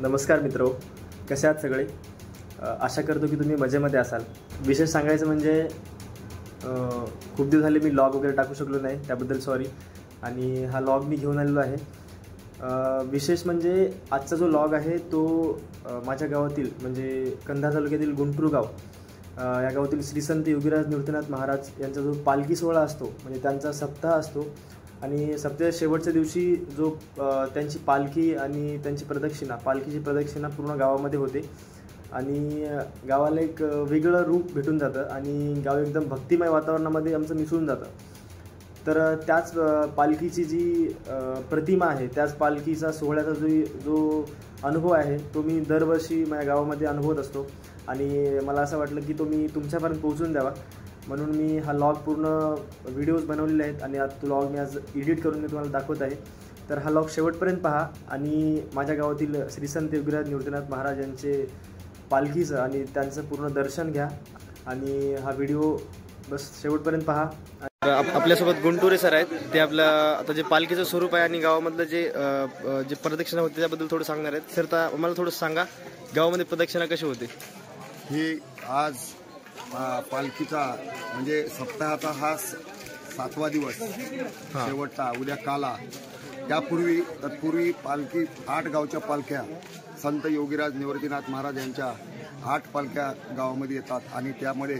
नमस्कार मित्रो, कसे आहात सगळे? आशा करतो की तुम्ही मजेमध्ये असाल. विशेष सांगायचं म्हणजे खूप दिवस झाले मी लॉग वगैरे टाकू शकलो नाही, त्याबद्दल सॉरी. आणि हा लॉग मी घेऊन आलेलो आहे. विशेष म्हणजे आजचा जो लॉग आहे तो माझ्या गावातील म्हणजे कंधार तालुक्यातील गुंटूर गाव या गावातील श्री संत योगीराज निवृत्तीनाथ महाराज यांचा जो पालखी सोहळा असतो, म्हणजे त्यांचा सप्ताह असतो. आणि सप्ताहाच्या शेवटच्या दिवशी जो त्यांची पालखी आणि त्यांची पालखीची प्रदक्षिणा पूर्ण गावामध्ये होते आणि गावाला एक वेगळं रूप भेटून जातं आणि गाव एकदम भक्तिमय वातावरणामध्ये आमचं मिसळून जातं. तर त्याच पालखीची जी प्रतिमा आहे, त्याच पालखीचा सोहळ्याचा जो अनुभव आहे तो मी दरवर्षी माझ्या गावामध्ये अनुभवत असतो आणि मला असं वाटलं की तो मी तुमच्यापर्यंत पोहोचून द्यावा, म्हणून मी हा लॉग पूर्ण व्हिडिओज बनवलेले आहेत आणि तो लॉग मी आज एडिट करून मी तुम्हाला दाखवत आहे. तर हा लॉग शेवटपर्यंत पहा आणि माझ्या गावातील श्री संत योगीराज निवृत्तीनाथ महाराज यांचे पालखीचं आणि त्यांचं पूर्ण दर्शन घ्या आणि हा व्हिडिओ बस शेवटपर्यंत पहा. आपल्यासोबत गुंटुरे सर आहेत. ते आपलं आता जे पालखीचं स्वरूप आहे आणि गावामधलं जे प्रदक्षिणा होते त्याबद्दल थोडं सांगणार आहेत. सर, तर मला थोडं सांगा, गावामध्ये प्रदक्षिणा कशी होते? ही आज पालखीचा म्हणजे सप्ताहाचा हा 7वा दिवस, शेवटचा उद्या काला. तत्पूर्वी पालखी 8 गावच्या पालख्या संत योगीराज निवृत्तीनाथ महाराज यांच्या 8 पालख्या गावामध्ये येतात आणि त्यामध्ये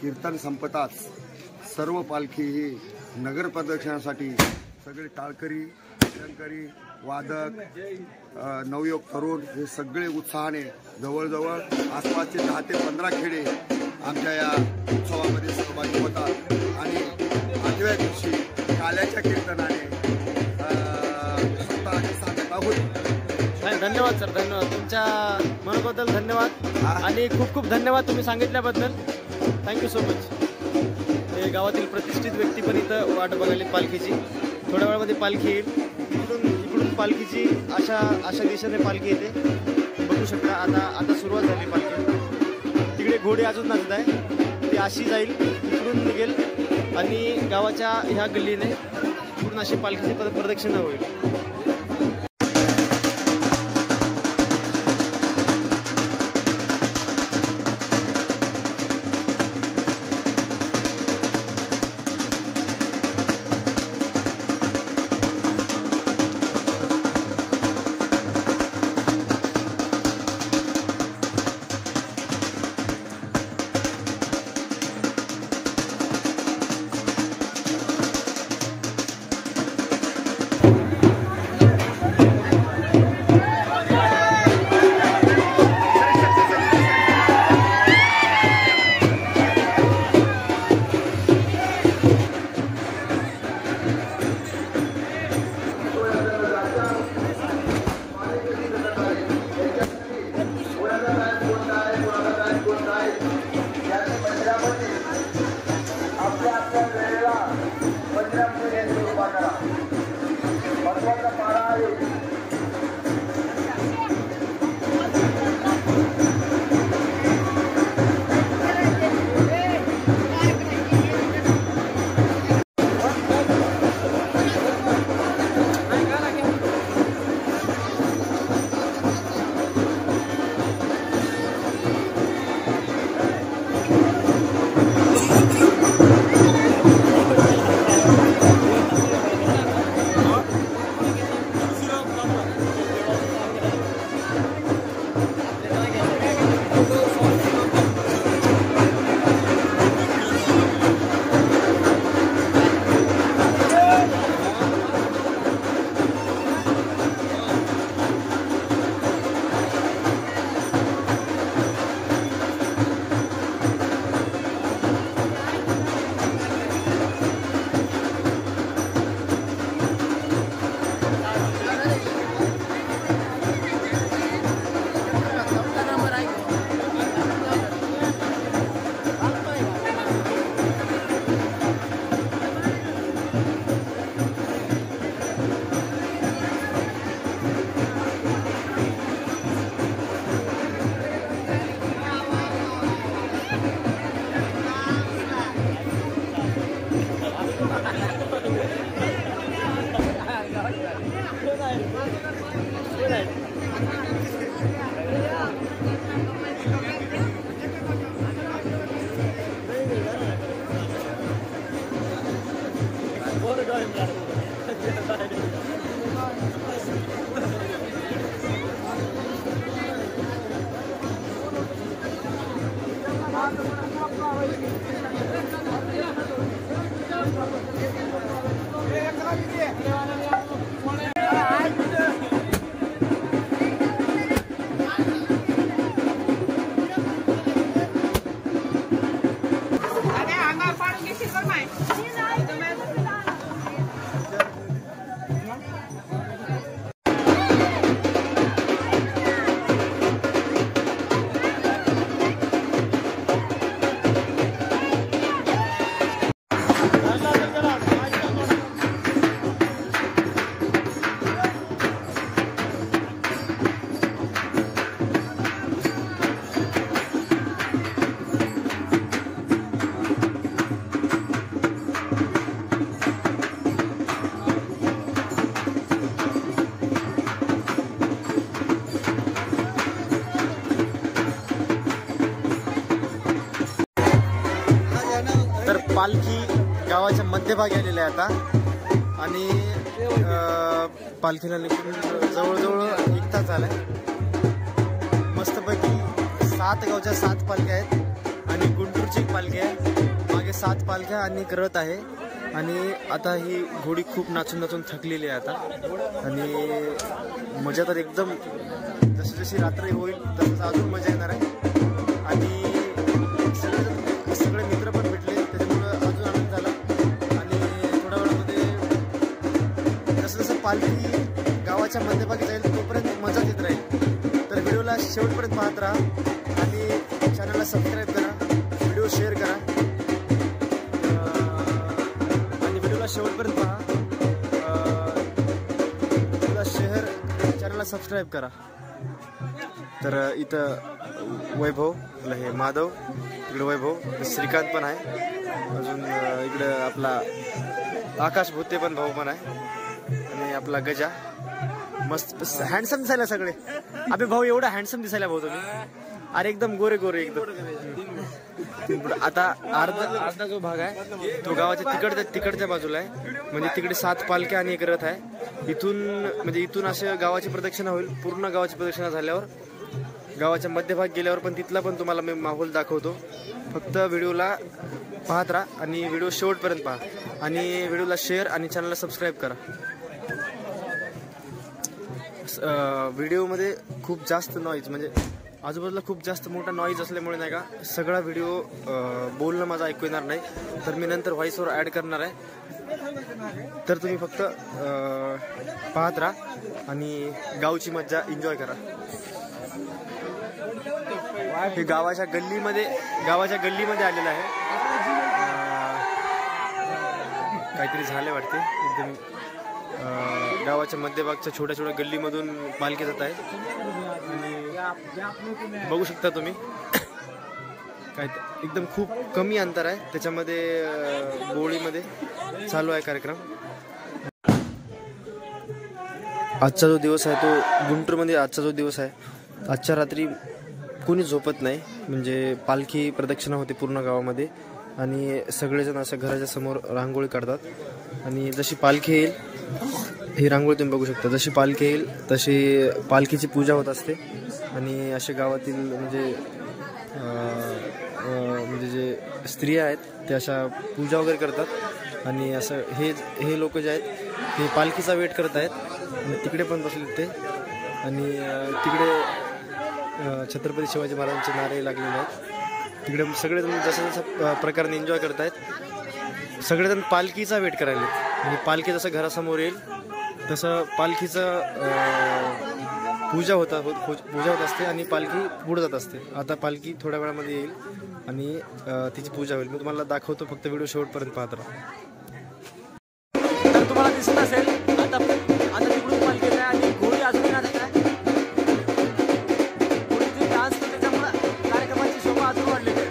कीर्तन संपताच सर्व पालखी ही नगर प्रदक्षिणासाठी सगळे टाळकरी, कीर्तनकरी, वादक, नवयुवक तरुण हे सगळे उत्साहाने जवळजवळ आसपासचे 10 ते 15 खेडे आमच्या या उत्सवामध्ये सहभागी होतात आणि 8व्या दिवशी काल्याच्या कीर्तनाने स्वतःची सांगता होती. धन्यवाद सर, धन्यवाद. तुमच्या मनाबद्दल धन्यवाद आणि खूप खूप धन्यवाद तुम्ही सांगितल्याबद्दल. Thank you so much. हे गावातील प्रतिष्ठित व्यक्ती पण इथं वाट बघायला पालखीची. थोड्या वेळामध्ये पालखी येईल. इकडून पालखीची अशा दिशेने पालखी येते, बघू शकता. आता सुरुवात झाली पालखी. तिकडे घोडे अजून नाचत आहे, ती अशी जाईल, इकडून निघेल आणि गावाच्या ह्या गल्लीने पूर्ण अशी पालखीची प्रदक्षिणा होईल. पालखी गावाच्या मध्यभागी आलेली आहे आता आणि पालखीला निघून जवळजवळ 1 तास झालाय. मस्तपैकी 7 गावच्या 7 पालख्या आहेत आणि गुंटूरची एक पालखी आहे. मागे 7 पालख्या आणि एक रथ आहे आणि आता ही घोडी खूप नाचून नाचून थकलेली आहे आता आणि मजा तर एकदम जशी जशी रात्र होईल तसंच अजून मजा येणार आहे. आणि सगळे मित्र पण भेटले त्याच्यामुळं अजून आनंद झाला. आणि थोड्या वेळामध्ये जसं जसं पालखी गावाच्या मध्यभागी जाईल तोपर्यंत मजा येत राहील. तर व्हिडिओला शेवटपर्यंत पाहत राहा आणि चॅनलला सबस्क्राईब करा, व्हिडिओ शेअर करा आणि व्हिडिओला शेवटपर्यंत पहा. चॅनलला सबस्क्राईब करा. तर इथं वैभव, हे माधव, इकडे वैभव, श्रीकांत पण आहे, अजून इकडं आपला आकाश भोते पण भाऊ पण आहे आणि आपला गजा. मस्त हँडसम दिसायला सगळे. अबे भाऊ एवढा हँडसम दिसायला भाऊ तुम्ही. अरे एकदम गोरे गोरे एकदम. आता अर्धा जो भाग आहे तो गावाच्या तिकडच्या बाजूला आहे. म्हणजे तिकडे 7 पालख्या आणि एक रथ आहे. इथून असे गावाची प्रदक्षिणा होईल. पूर्ण गावाची प्रदक्षिणा झाल्यावर गावाच्या मध्यभाग गेल्यावर पण तिथला पण तुम्हाला मी माहोल दाखवतो. फक्त व्हिडिओला पाहत राहा आणि व्हिडिओ शेवटपर्यंत पहा आणि व्हिडिओला शेअर आणि चॅनलला सबस्क्राईब करा. व्हिडिओमध्ये खूप जास्त नॉईज, म्हणजे आजूबाजूला खूप जास्त मोठा नॉईज असल्यामुळे नाही का सगळा व्हिडिओ बोलणं माझं ऐकू येणार नाही. तर मी नंतर व्हॉइसवर ॲड करणार आहे. तर तुम्ही फक्त पाहत राहा आणि गावची मज्जा एन्जॉय करा. हे गावाच्या गल्लीमध्ये आलेलं आहे. काहीतरी झाले वाटते. एकदम गावाच्या मध्यभागच्या छोट्या छोट्या गल्लीमधून पालखी जात आहे आणि बघू शकता तुम्ही काय एकदम खूप कमी अंतर आहे त्याच्यामध्ये. बोळीमध्ये चालू आहे कार्यक्रम. आजचा जो दिवस आहे तो गुंटूरमध्ये आजचा जो दिवस आहे, आजच्या रात्री कोणी झोपत नाही. म्हणजे पालखी प्रदक्षिणा होते पूर्ण गावामध्ये आणि सगळेजण असं घराच्या समोर रांगोळी काढतात आणि जशी पालखी येईल, ही रांगोळी तुम्ही बघू शकता, जशी पालखी येईल तशी पालखीची पूजा होत असते आणि असे गावातील म्हणजे जे स्त्रिया आहेत ते अशा पूजा वगैरे करतात आणि असं हे लोक जे आहेत ते पालखीचा वेट करत आहेत आणि तिकडे पण बसले ते आणि तिकडे छत्रपती शिवाजी महाराजांचे नारे लागलेले आहेत. तिकडे सगळेजण जसं प्रकारे एन्जॉय करत आहेत. सगळेजण पालखीचा वेट करायला आणि पालखी जसं घरासमोर येईल तसं पालखीचं पूजा होत असते आणि पालखी पुढे जात असते. आता पालखी थोड्या वेळामध्ये येईल आणि तिची पूजा होईल. मी तुम्हाला दाखवतो, फक्त व्हिडिओ शेवटपर्यंत पाहत राहा. तर तुम्हाला दिसत असेल आता तिकडून पालखी आहे आणि घोडी अजून नाचत आहे. घोडीची डान्स त्याच्यामुळे कार्यक्रमाची शोभा अजून वाढलेली आहे.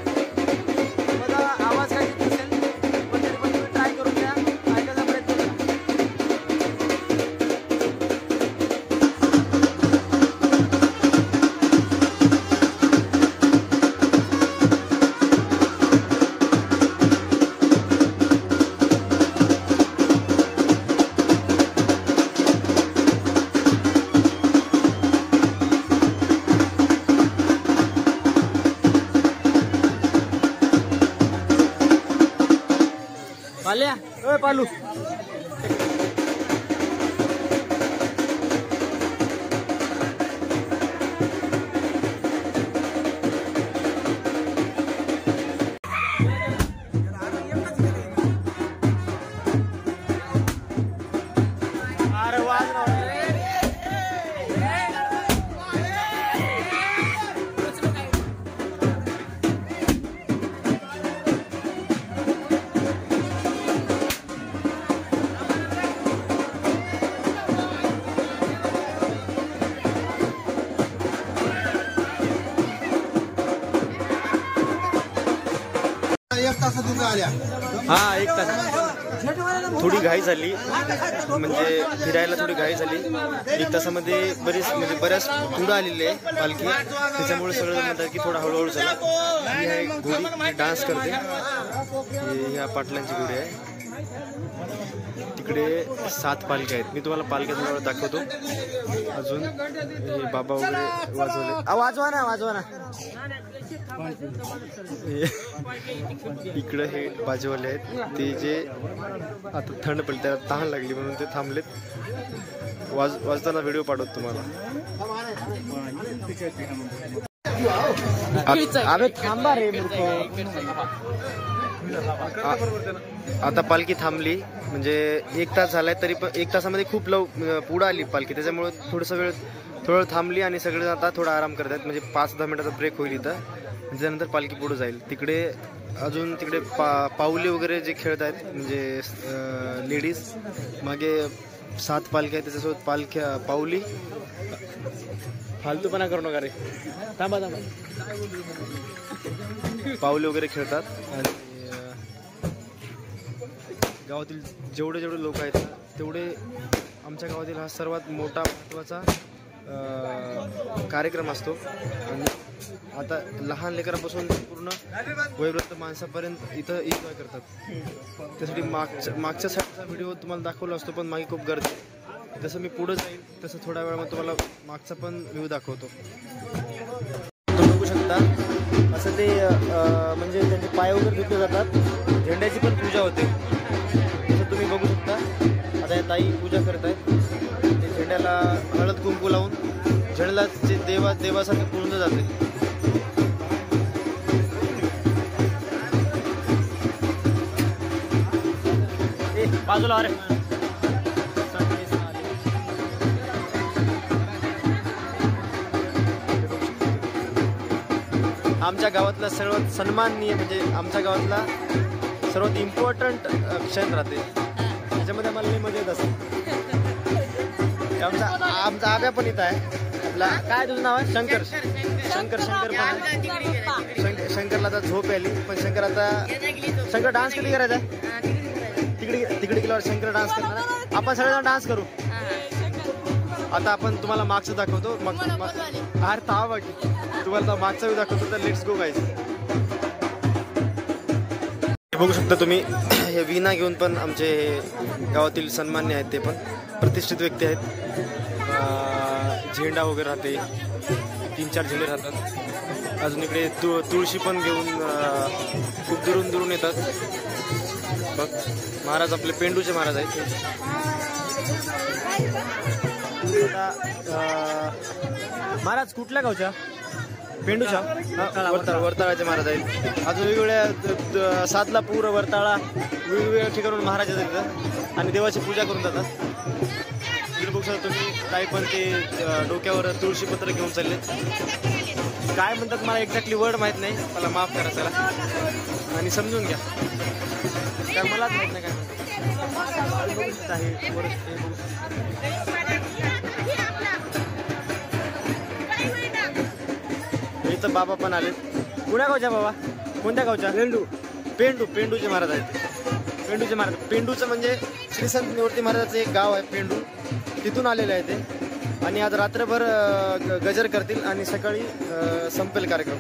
मला आवाज काय येत असेल पण तरी पण तुम्ही ट्राय करून घ्या, ऐकायचा प्रयत्न करा. पाल्या ओय पालू अरे वाज एक तासात आल्या. हा 1 तास थोडी घाई झाली, म्हणजे फिरायला थोडी घाई झाली. 1 तासामध्ये बऱ्याच पुढं आलेली आहे पालखी, त्याच्यामुळे सगळं म्हणतात की थोडा हळूहळू झाला. ही आहे घोडी, डान्स करते. ह्या पाटलांची घोडी आहे. तिकडे 7 पालख्या आहेत. मी तुम्हाला पालख्या थोडा दाखवतो. अजून हे बाबा वगैरे वाजवले. वाजवा ना. इकडे हे बाजूवाले आहेत, ते जे आता थंड पडली, त्याला तहान लागली म्हणून ते थांबलेत. वाजताना व्हिडिओ पाठवतो तुम्हाला. अबे थांबा रे मूर्ख. आता पालखी थांबली, म्हणजे 1 तास झालाय, तरी पण 1 तासामध्ये खूप पुढं आली पालखी. त्याच्यामुळे थोडं थांबली आणि सगळे आता थोडा आराम करतात. म्हणजे 5-10 मिनिटाचा ब्रेक होईल इथं. त्याच्यानंतर पालखी पुढे जाईल. तिकडे अजून पाऊली वगैरे जे खेळत आहेत, म्हणजे लेडीज. मागे 7 पालख्या आहेत, त्याच्यासोबत पाऊली. फालतूपणा करू नका रे, थांबा. पाऊली वगैरे खेळतात. आणि गावातील जेवढे लोक आहेत ना, तेवढे आमच्या गावातील हा सर्वात मोठा महत्त्वाचा कार्यक्रम असतो. आणि आता लहान लेकरांपासून पूर्ण वयोवृद्ध माणसापर्यंत इथं एन्जॉय करतात. त्यासाठी मागच्या साईडचा व्हिडिओ तुम्हाला दाखवला असतो, पण मागे खूप गर्दी. जसं मी पुढं जाईल तसं थोड्या वेळामध्ये तुम्हाला मागचा पण व्ह्यू दाखवतो. तुम्ही बघू शकता असं ते म्हणजे त्यांचे पाय वगैरे धुतले जातात. झेंड्याची पण पूजा होते, जसं तुम्ही बघू शकता. आता या ताई पूजा करत आहेत. ते झेंड्याला हळद कुंकू लावून झेंड्याला जे देवासारखे पूर्ण जाते. बाजूला अरे आमच्या गावातला सर्वात सन्माननीय, म्हणजे आमच्या गावातला सर्वात इम्पॉर्टंट क्षण राहते. त्याच्यामध्ये आम्हाला लई मजा येत असते. आमचा आब्या पण इथं आहे. आपला काय तुझं नाव आहे? शंकर पण आहे. शंकरला आता झोप आली, पण शंकर डान्स कधी करायचा आहे? तिकडे गेल्यावर शंकर डान्स करणार. आपण सगळेजण डान्स करू. आता आपण तुम्हाला मागचं दाखवतो. अरे तावा बाकी तुम्हाला मागचा व्ह्यू दाखवतो. तर लेट्स गो गाईज. बघू शकता तुम्ही, हे वीणा घेऊन पण आमचे गावातील सन्मान्य आहेत, ते पण प्रतिष्ठित व्यक्ती आहेत. झेंडा वगैरे राहते, 3-4 झेंडे राहतात. अजून इकडे तुळशी पण घेऊन खूप दुरून येतात. बघ महाराज आपले पेंडूचे महाराज आहेत. महाराज कुठल्या गावच्या? पेंडूच्या. वरताळाचे महाराज आहेत. अजून वेगवेगळ्या सादलापूर, वरताळा, वेगवेगळ्या ठिकाणून महाराज येतात आणि देवाची पूजा करून जातात. इकडे बघू शकता तुम्ही, काही पण ते डोक्यावर तुळशीपत्र घेऊन चालले. काय म्हणतात मला एक्झॅक्टली वर्ड माहीत नाही, मला माफ करा चला आणि समजून घ्या, कारण मलाच माहीत नाही काय म्हणतात. इथं बाबा पण आले. कुण्या गावच्या बाबा? कोणत्या गावच्या? पेंडूचे महाराज आहेत. पेंडूचे महाराज. पेंडूचं म्हणजे श्री संत निवृत्ती महाराजाचं एक गाव आहे पेंडू, तिथून आलेलं आहे ते. आणि आज रात्रभर गजर करतील आणि सकाळी संपेल कार्यक्रम.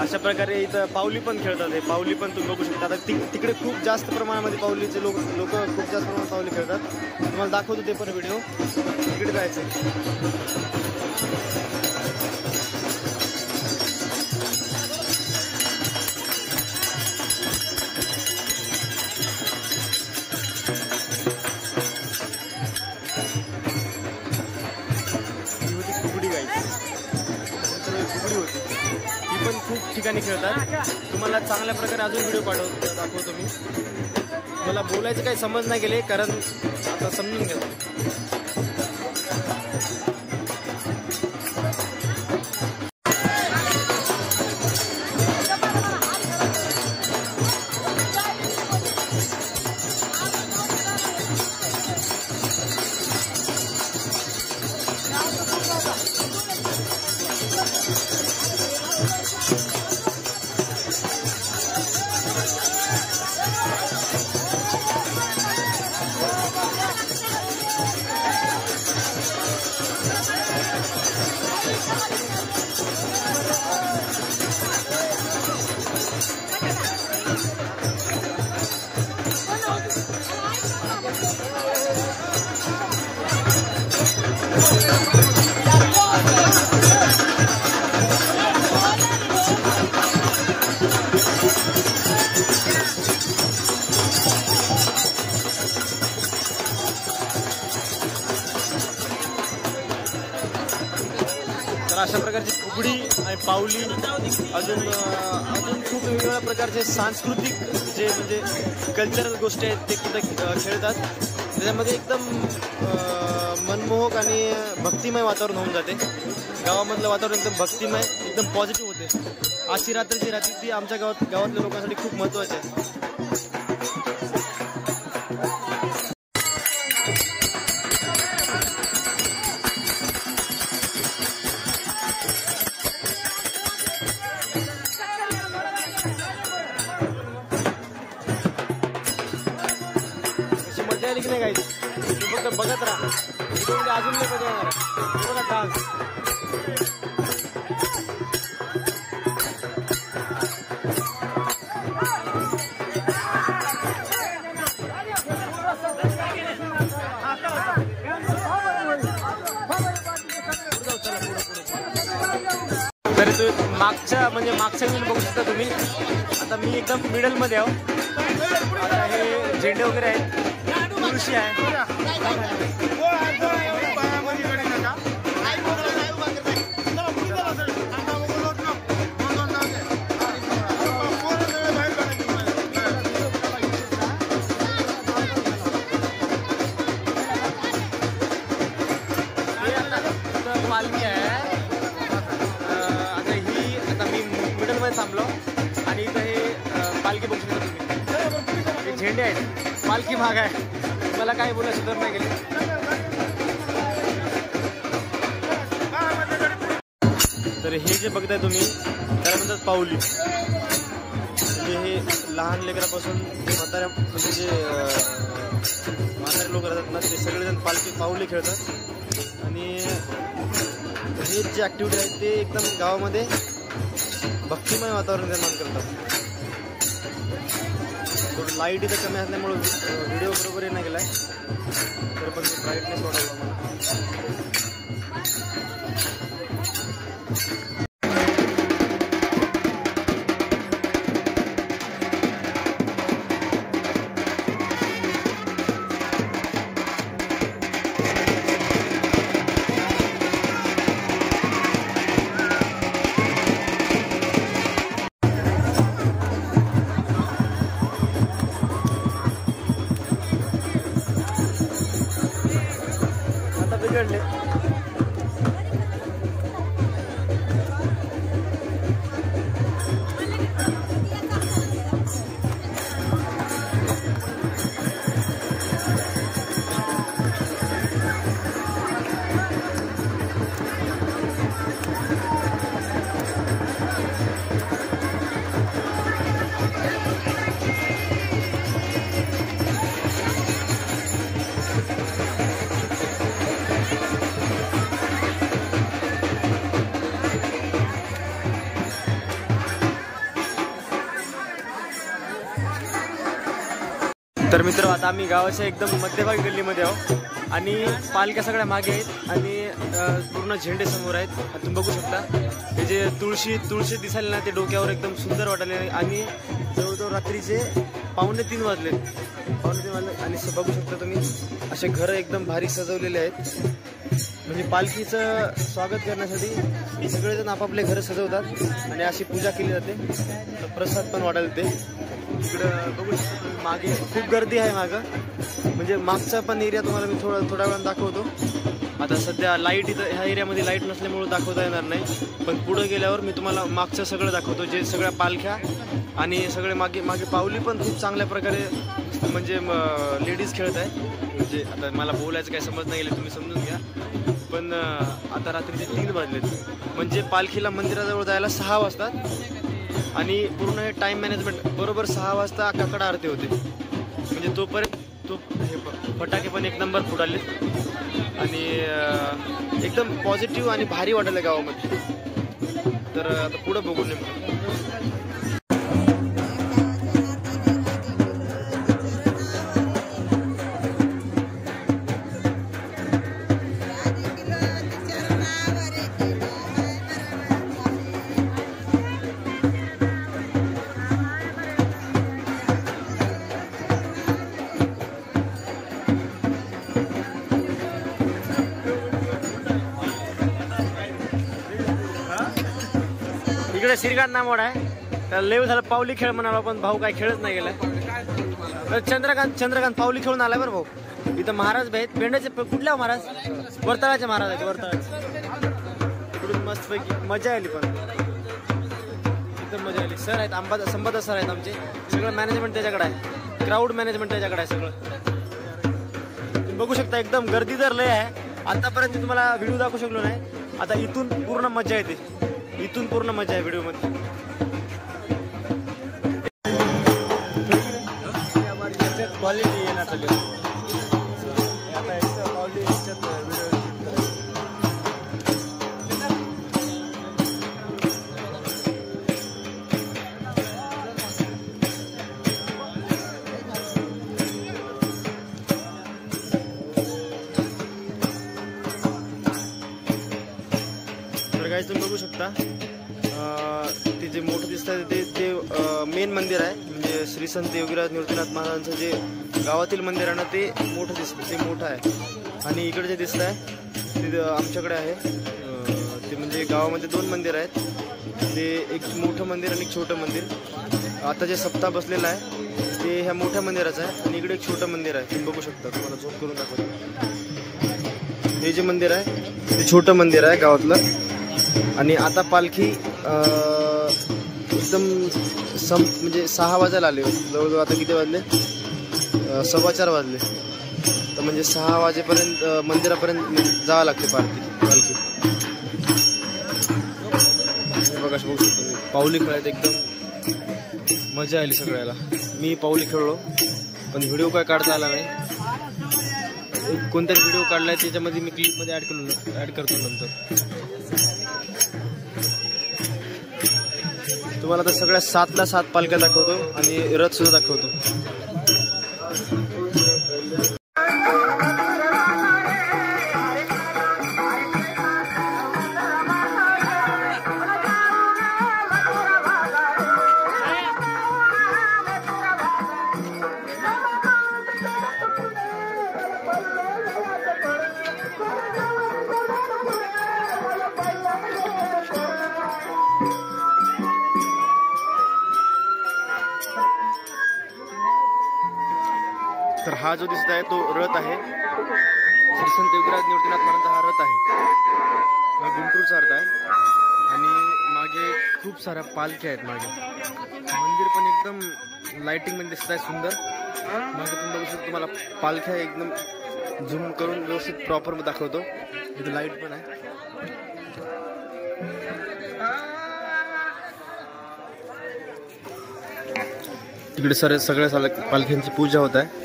अशा प्रकारे इथं पाऊली पण खेळतात. हे पाऊली पण तुम्ही बघू शकता. आता तिकडे खूप जास्त प्रमाणामध्ये पाऊलीचे लोक खूप जास्त प्रमाणात पाऊली खेळतात. तुम्हाला दाखवतो ते पण व्हिडिओ. तिकडे जायचं. फुगडी गायची फुगडी होती, ती पण खूप ठिकाणी खेळतात. तुम्हाला चांगल्या प्रकारे अजून व्हिडिओ दाखवतो मी. मला बोलायचं काही समज नाही गेले, कारण आता समजून घ्या. तर अशा प्रकारची फुगडी आणि पावली अजून खूप वेगवेगळ्या प्रकारचे सांस्कृतिक जे म्हणजे कल्चरल गोष्टी आहेत ते सुद्धा खेळतात. त्याच्यामध्ये एकदम मनमोहक आणि भक्तिमय वातावरण होऊन जाते. गावामधलं वातावरण एकदम भक्तिमय, एकदम पॉझिटिव्ह होते. आजची रात्र जी राहते ती आमच्या गावातल्या लोकांसाठी खूप महत्त्वाची आहे. की नाही काही तुम्ही फक्त बघत राहा, अजून नाही मजा येणार. बघा डान्स. तरी तुम्ही मागच्या वेळी बघू शकता तुम्ही. आता मी एकदम मिडल मध्ये आहो. आता हे झेंडे वगैरे आहेत, तुळशी आहे. पालखी आहे. आता मी मिडल मध्ये थांबलो आणि इथं हे पालखी बघू शकता तुम्ही. हे झेंडे आहेत, पालखी भाग आहे. मला काय बोलायचं तर नाही गेले. तर हे जे बघताय तुम्ही त्याला म्हणतात पाऊली. म्हणजे हे लहान लेकरापासून म्हाताऱ्या म्हणजे जे म्हातारे लोक राहतात ना ते सगळेजण पाऊली खेळतात. आणि हे जे ॲक्टिव्हिटी आहेत ते एकदम गावामध्ये भक्तिमय वातावरण निर्माण करतात. थोडं लाईट इथं कमी असल्यामुळे व्हिडिओ बरोबर नाही गेलाय, तर पण ब्राईटनेस वाढवला मला. बिघडले. तर मित्र आता आम्ही गावाच्या एकदम मध्यभागी गल्लीमध्ये आहोत आणि पालख्या सगळ्या मागे आहेत आणि पूर्ण झेंडे समोर आहेत. तुम्ही बघू शकता ते जे तुळशी दिसायला ना ते डोक्यावर एकदम सुंदर वाटायला. आणि जवळजवळ रात्रीचे 2:45 वाजले आणि बघू शकता तुम्ही असे घरं एकदम भारी सजवलेले आहेत. म्हणजे पालखीचं स्वागत करण्यासाठी सगळेजण आपापले घरं सजवतात आणि अशी पूजा केली जाते. प्रसाद पण वाटायला ते इकडं बघू शकता. मागे खूप गर्दी आहे मागं. म्हणजे मागचा पण एरिया तुम्हाला मी थोड्या वेळानं दाखवतो. आता सध्या लाईट इथं ह्या एरियामध्ये लाईट नसल्यामुळे दाखवता येणार नाही, पण पुढे गेल्यावर मी तुम्हाला मागचं सगळं दाखवतो. जे सगळ्या पालख्या आणि सगळे मागे पावली पण खूप चांगल्या प्रकारे म्हणजे लेडीज खेळत आहे. म्हणजे आता मला बोलायचं काही समज नाही गेलं, तुम्ही समजून घ्या. पण आता रात्रीचे 3 वाजलेत. म्हणजे पालखीला मंदिराजवळ जायला 6 वाजतात आणि पूर्ण हे टाईम मॅनेजमेंट बरोबर 6 वाजता काकडा आरती होते. म्हणजे तोपर्यंत हे फटाके पण एक नंबर फुटाले आणि एकदम पॉझिटिव्ह आणि भारी वाटलं गावामध्ये. तर आता पुढं बघून नेमकं इकडे श्रीकांत नामोड आहे, त्याला लेव झालं पावली खेळ म्हणाला, पण भाऊ काय खेळच नाही गेलाय. तर चंद्रकांत पावली खेळून आलाय बरं भाऊ. इथं महाराज आहेत पेंड्याचे, कुठल्या महाराज? वर्तळाचे महाराज आहेत, वर्तळाचे. पुढून मस्त पैकी मजा आली, पण एकदम मजा आली. सर आहेत संपदा सर आहेत आमचे, सगळं मॅनेजमेंट त्याच्याकडे आहे, क्राऊड मॅनेजमेंट त्याच्याकडे आहे सगळं. तुम्ही बघू शकता एकदम गर्दी तर लय आहे. आतापर्यंत तुम्हाला व्हिडिओ दाखवू शकलो नाही, आता इथून पूर्ण मजा येते, इथून पूर्ण मजा आहे व्हिडिओ मध्ये. क्वालिटी येणार तुम्ही बघू शकता. ते जे मोठं दिसत आहे ते मेन मंदिर आहे, म्हणजे श्री संत योगीराज निवृत्तीनाथ महाराजांचं जे गावातील मंदिर आहे ना, ते मोठं दिसतं, ते मोठं आहे. आणि इकडे जे दिसत आहे ते आमच्याकडे आहे. ते म्हणजे गावामध्ये 2 मंदिर आहेत, ते एक मोठं मंदिर आणि एक छोटं मंदिर. आता जे सप्ताह बसलेलं आहे ते ह्या मोठ्या मंदिराचं आहे, आणि इकडे एक छोटं मंदिर आहे. तुम्ही बघू शकता, तुम्हाला झूम करून दाखवतो. हे जे मंदिर आहे ते छोटं मंदिर आहे गावातलं. आणि आता पालखी एकदम म्हणजे 6 वाजायला आले, जवळजवळ. आता किती वाजले? 4:15 वाजले. तर म्हणजे 6 वाजेपर्यंत मंदिरापर्यंत जावं लागते पालखी. बघा बघू शकतो मी पाऊली खेळायत, एकदम मजा आली सगळ्याला. मी पाऊली खेळलो, पण व्हिडिओ काय काढता आला नाही. कोणतरी व्हिडिओ काढलाय त्याच्यामध्ये मी क्लिपमध्ये ऍड करतो नंतर. तुम्हाला आता सगळ्या 7ला 7 पालख्या दाखवतो आणि रथ सुद्धा दाखवतो. तर हा जो दिसत आहे तो रथ आहे, श्री संत योगीराज निवृत्तीनाथ महाराजांचा हा रथ आहे. गुंटूरचा अर्थ आहे. आणि मागे खूप साऱ्या पालख्या आहेत. मागे मंदिर पण एकदम लाइटिंग मध्ये दिसत आहे, सुंदर. मागे तुम्ही बघू शकता, तुम्हाला पालख्या एकदम झूम करून व्यवस्थित प्रॉपर दाखवतो. इथे लाईट पण आहे. तिकडे सगळ्या पालख्यांची पूजा होत आहे.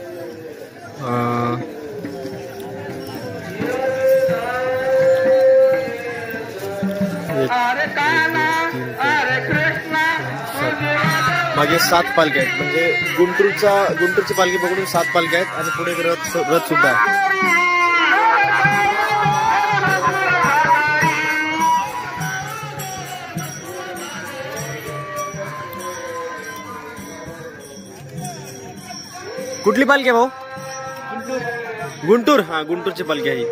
मागे 7 पालख्या आहेत, म्हणजे गुंटूरची पालखी पकडून 7 पालख्या आहेत. आणि पुढे रथ सुद्धा आहे. कुठली पालखी भाऊ? गुंटूर. हा, गुंटूरची पालखी आहे.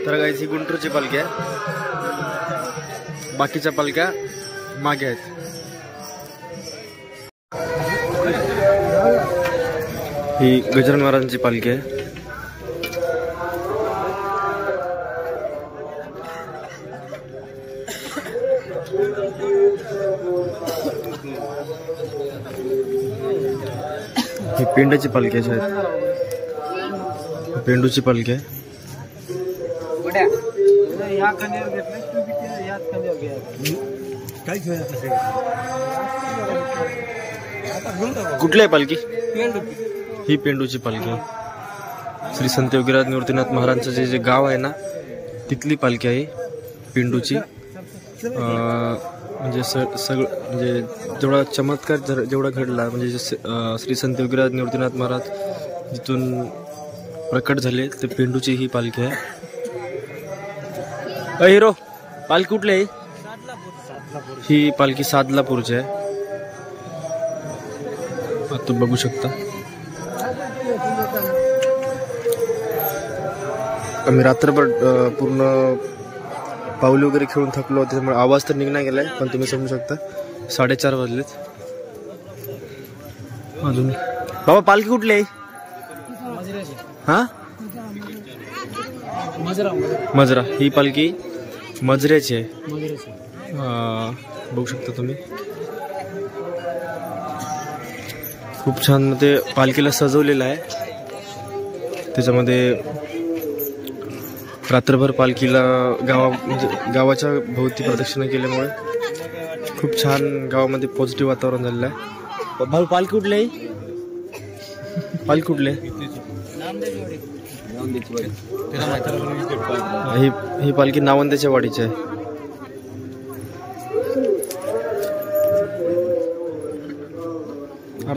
तर गाईस, ही गुंटूरची पालखी आहे. बाकीच्या पालख्या मागे आहेत. ही गजानन महाराजांची पालखी आहे. ही पेंड्याची पालखी आहे, पेंडूची पालखी आहे. कुठली आहे पालखी? ही पेंडूची पालखी आहे. श्री संत योगीराज निवृत्तीनाथ महाराजांचं जे गाव आहे ना, तिथली पालखी आहे पेंडूची. म्हणजे सगळं म्हणजे जेवढा चमत्कार जेवढा घडला, म्हणजे श्री संत योगीराज निवृत्तीनाथ महाराज जिथून प्रकट झाले, ते पेंडूची ही पालखी आहे. हिरो, पालखी कुठली आहे? ही पालखी सादलापूरची आहे. तुम्ही बघू शकता. आम्ही रात्रभर पूर्ण पाऊल वगैरे खेळून थकलो होतो, त्यामुळे आवाज तर निघणार गेलाय, पण तुम्ही समजू शकता 4:30 वाजलेत अजून. बाबा पालखी कुठली आहे? हा मजरा. ही पालखी मजऱ्याची आहे. बघू शकता तुम्ही. खूप छान ते पालखीला सजवलेलं आहे. त्याच्यामध्ये रात्रभर पालखीला म्हणजे गावाच्या भोवती प्रदक्षिणा केल्यामुळे खूप छान गावामध्ये पॉझिटिव्ह वातावरण झालेलं आहे. भाऊ पालखी कुठली आहे? पालखी कुठली आहे? ही पालखी नावंदेच्या वाडीची आहे.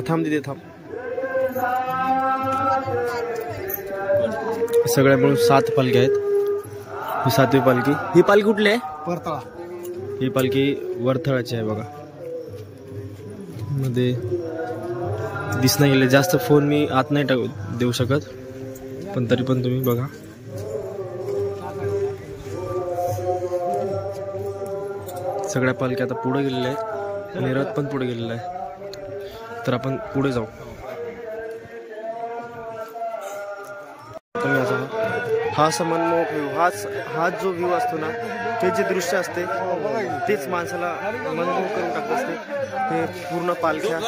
थांब तिथे थांब. सगळ्या मिळून 7 पालखी आहेत. ही 7वी पालखी. ही पालखी कुठली आहे? परतळा. ही पालखी वरथळाची आहे बघा. मध्ये दिसणं गेले. जास्त फोन मी आत नाही देऊ शकत, पण तरी पण तुम्ही बघा. सगळ्या पालख्या आता पुढे गेलेल्या आहेत आणि रथ पण पुढे गेलेला आहे. तर आपण पुढे जाऊ. हा असा मनमोहक व्ह्यू, हा जो व्ह्यू असतो ना, ते जे दृश्य असते तेच माणसाला मनमोहक करून टाकत असते. ते पूर्ण पालख्या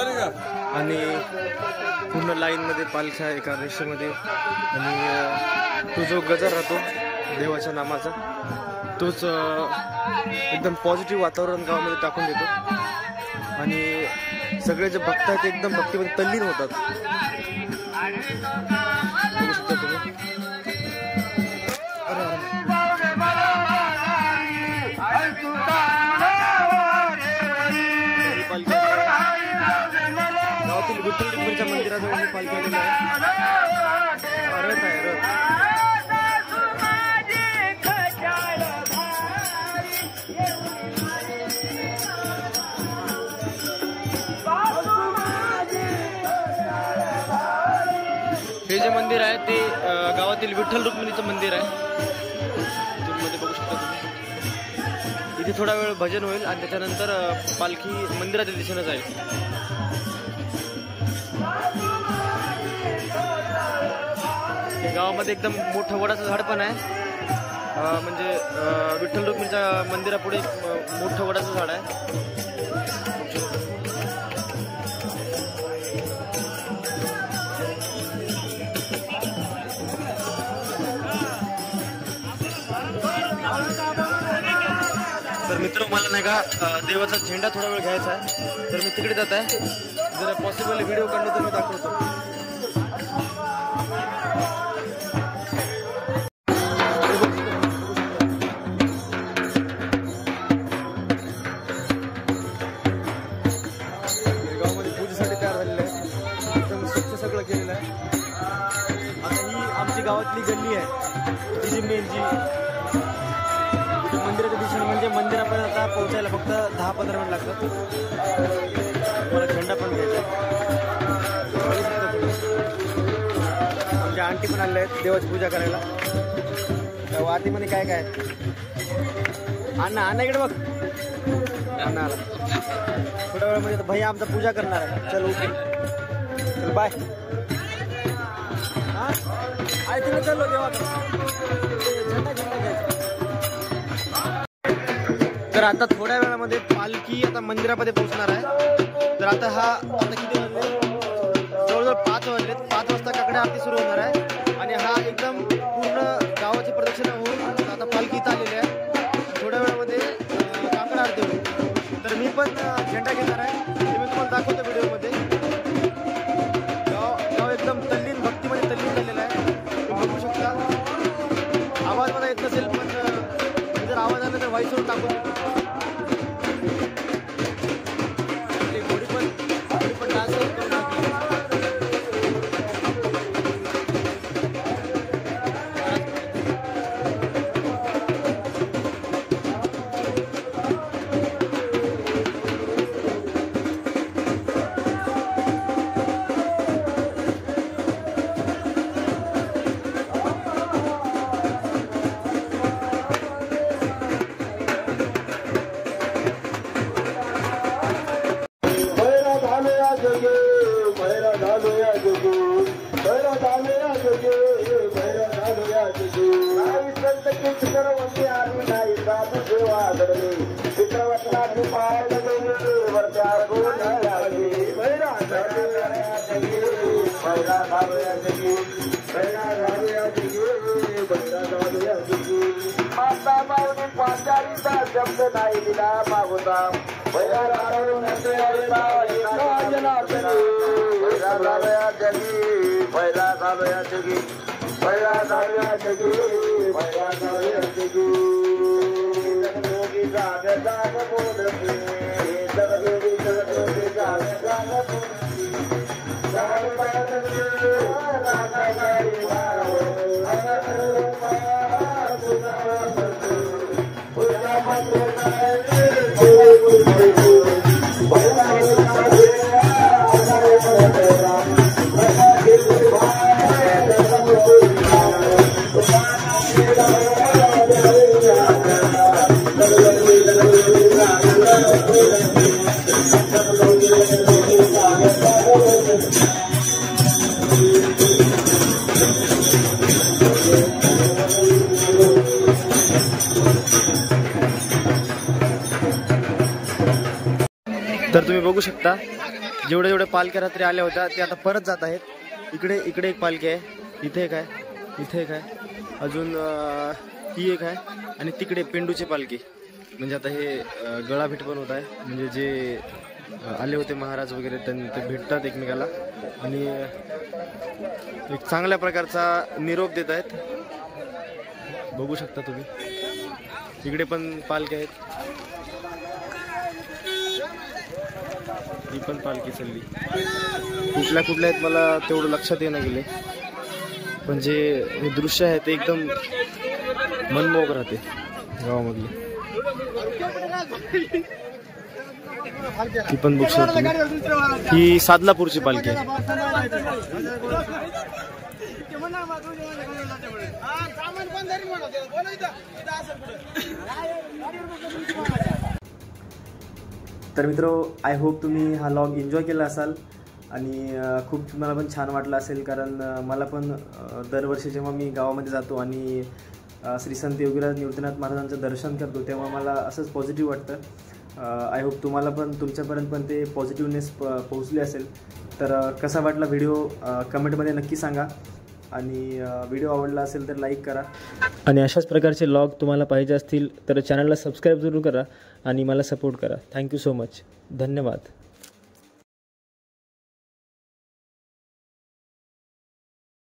आणि पूर्ण लाईनमध्ये पालख्या एका रेषेमध्ये, आणि तो जो गजर राहतो देवाच्या नामाचा, तोच एकदम पॉझिटिव्ह वातावरण गावामध्ये टाकून देतो. आणि सगळे जे भक्त आहेत ते एकदम भक्तीमध्ये तल्लीन होतात. बघू शकता तुम्ही. गावातील विठ्ठल रुक्मिणीच्या मंदिराजवळ ही पालखी आलेली आहे. रथ आहे, रथ. हे जे मंदिर आहे ते गावातील विठ्ठल रुक्मिणीचं मंदिर आहे. तुम्ही बघू शकता तुम्ही. इथे थोडा वेळ भजन होईल आणि त्याच्यानंतर पालखी मंदिराच्या दिशेनं जाईल. गावामध्ये एकदम मोठं वडाचं झाड पण आहे. म्हणजे विठ्ठल रुक्मिणीच्या मंदिरापुढे मोठं वडाचं झाड आहे. तर मित्र, मला नाही का देवाचा झेंडा थोडा वेळ घ्यायचा आहे, तर मी तिकडे जात आहे. जर पॉसिबल व्हिडिओ काढलो तर मी दाखवतो. गावामध्ये पूजेसाठी तयार झालेलं आहे. एकदम स्वच्छ सगळं केलेलं आहे. आता ही आमची गावातली गल्ली आहे. ती जी मेन जी मंदिराच्या दिशेने, म्हणजे मंदिरापर्यंत आता पोहोचायला फक्त 10-15 मिनिट लागतात. मला झेंडा पण घ्यायचा. आमच्या आंटी पण आलेल्या आहेत देवाची पूजा करायला. आतीमध्ये काय काय अण्णा इकडे बघ. अण्णा थोड्या वेळामध्ये भैया आमचा पूजा करणार आहे. चल ओके, चल बाय. हा आई तुम्ही चाललो देवाचा झेंडा घ्यायचा. तर आता थोड्या वेळामध्ये पालखी आता मंदिरामध्ये पोहोचणार आहे. तर आता किती वाजले? जवळजवळ 5 वाजलेत. 5 वाजता काकडे आरती सुरू होणार आहे आणि हा एकदम पूर्ण गावाची प्रदक्षिणा होऊन आता पालखी इथं आलेली आहे. थोड्या वेळामध्ये काकड आरती होईल. तर मी पण झेंडा घेणार आहे. ते मी तुम्हाला दाखवतो व्हिडिओमध्ये. गाव एकदम तल्लीन, भक्तीमध्ये तल्लीन झालेलं आहे. तुम्ही बघू शकता. आवाज मला येत नसेल, पण जर आवाज आला तर व्हॉइसवर टाकून देतो. शब्द नाही दिला मागोता पहिला झालो या जगी तर तुम्ही बघू शकता जेवढे जेवढे पालख्या रात्री आल्या होत्या ते आता परत जात आहेत. इकडे एक पालखी आहे, इथे एक आहे, इथे एक आहे, अजून ही एक आहे आणि तिकडे पेंडूची पालखी. म्हणजे आता हे गळाभेट पण होत आहे. म्हणजे जे आले होते महाराज वगैरे ते भेटतात एकमेकाला आणि एक चांगल्या प्रकारचा निरोप देत आहेत. बघू शकता तुम्ही इकडे पण पालख्या आहेत. ही पण पालखी चालली. कुठल्या आहेत मला तेवढं लक्षात येणं गेले, पण जे हे दृश्य आहे ते एकदम मनमोहक राहते गावामधली. ती पण बघू शकतो. ही सादलापूरची पालखी आहे. तर मित्रो, आय होप तुम्ही हा व्लॉग एन्जॉय केला असाल आणि खूप तुम्हाला पण छान वाटलं असेल. कारण मला पण दरवर्षी जेव्हा मी गावामध्ये जातो आणि श्री संत योगीराज निवृत्तीनाथ महाराजांचं दर्शन करतो तेव्हा मला असंच पॉझिटिव्ह वाटतं. आय होप तुम्हाला पण तुमच्यापर्यंत पण ते पॉझिटिव्हनेस पोहोचली असेल. तर कसा वाटला व्हिडिओ कमेंटमध्ये नक्की सांगा आणि व्हिडिओ आवडला असेल तर लाईक करा. आणि अशाच प्रकारचे व्लॉग तुम्हाला पाहिजे असतील तर चॅनलला सबस्क्राईब जरूर करा आणि मला सपोर्ट करा. Thank you so much. धन्यवाद.